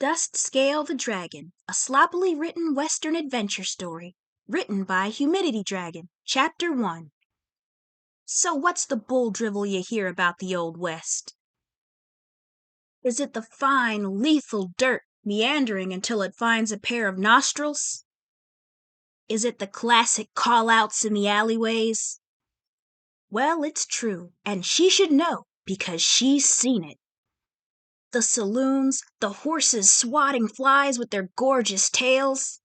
Dust Scale the Dragon, a sloppily written Western adventure story, written by Humidity Dragon, Chapter 1. So what's the bull drivel you hear about the Old West? Is it the fine, lethal dirt meandering until it finds a pair of nostrils? Is it the classic call-outs in the alleyways? Well, it's true, and she should know because she's seen it. The saloons, the horses swatting flies with their gorgeous tails.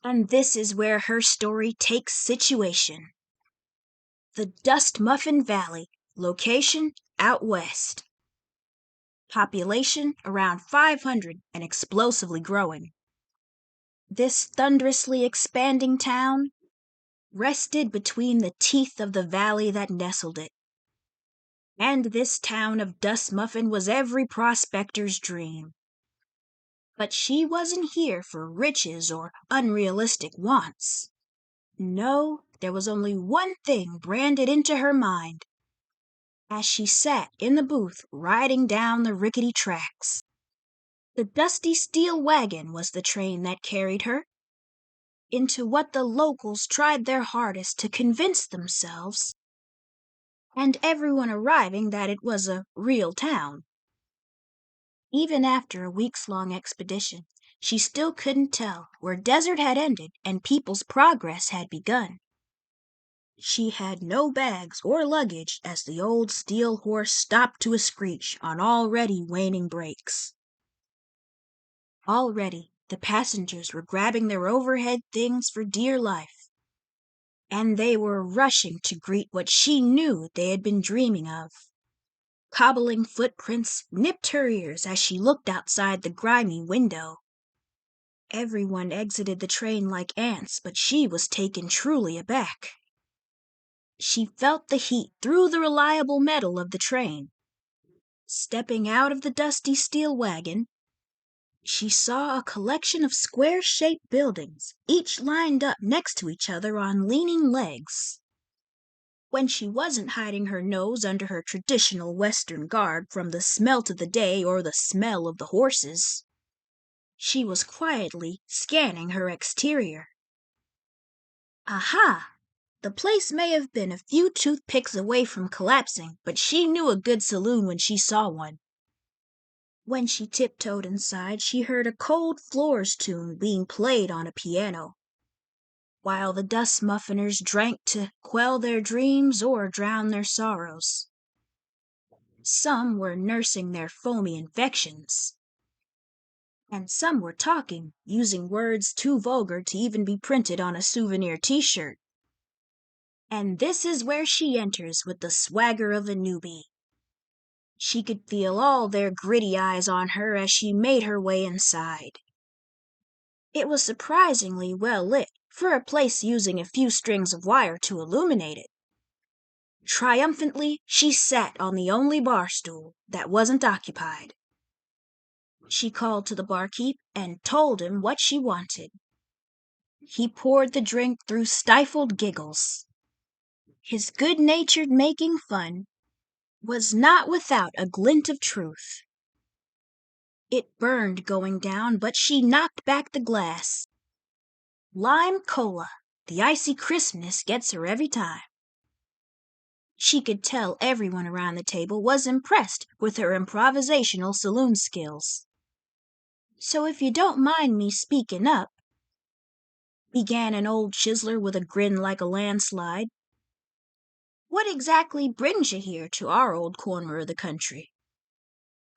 And this is where her story takes situation. The Dust Muffin Valley, location out west. Population around 500 and explosively growing. This thunderously expanding town rested between the teeth of the valley that nestled it. And this town of Dust Muffin was every prospector's dream. But she wasn't here for riches or unrealistic wants. No, there was only one thing branded into her mind as she sat in the booth riding down the rickety tracks. The dusty steel wagon was the train that carried her into what the locals tried their hardest to convince themselves, and everyone arriving that it was a real town. Even after a weeks-long expedition, she still couldn't tell where desert had ended and people's progress had begun. She had no bags or luggage as the old steel horse stopped to a screech on already waning brakes. Already the passengers were grabbing their overhead things for dear life, and they were rushing to greet what she knew they had been dreaming of. Cobbling footprints nipped her ears as she looked outside the grimy window. Everyone exited the train like ants, but she was taken truly aback. She felt the heat through the reliable metal of the train. Stepping out of the dusty steel wagon, she saw a collection of square-shaped buildings, each lined up next to each other on leaning legs. When she wasn't hiding her nose under her traditional Western garb from the smelt of the day or the smell of the horses, she was quietly scanning her exterior. Aha! The place may have been a few toothpicks away from collapsing, but she knew a good saloon when she saw one. When she tiptoed inside, she heard a Cold Floors tune being played on a piano, while the dust muffiners drank to quell their dreams or drown their sorrows. Some were nursing their foamy infections, and some were talking, using words too vulgar to even be printed on a souvenir t-shirt. And this is where she enters with the swagger of a newbie. She could feel all their gritty eyes on her as she made her way inside. It was surprisingly well lit for a place using a few strings of wire to illuminate it. Triumphantly, she sat on the only bar stool that wasn't occupied. She called to the barkeep and told him what she wanted. He poured the drink through stifled giggles. His good-natured making fun was not without a glint of truth. It burned going down, but she knocked back the glass. Lime cola, the icy crispness gets her every time. She could tell everyone around the table was impressed with her improvisational saloon skills. So if you don't mind me speaking up, began an old chiseler with a grin like a landslide, what exactly brings you here to our old corner of the country?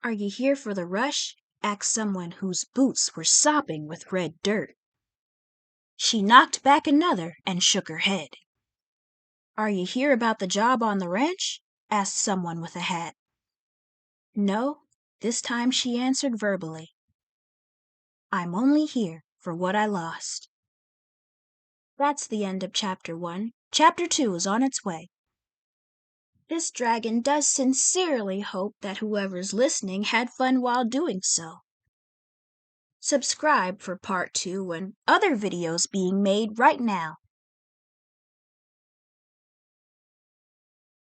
Are you here for the rush? Asked someone whose boots were sopping with red dirt. She knocked back another and shook her head. Are you here about the job on the ranch? Asked someone with a hat. No, this time she answered verbally. I'm only here for what I lost. That's the end of Chapter 1. Chapter 2 is on its way. This dragon does sincerely hope that whoever's listening had fun while doing so. Subscribe for Part 2 and other videos being made right now.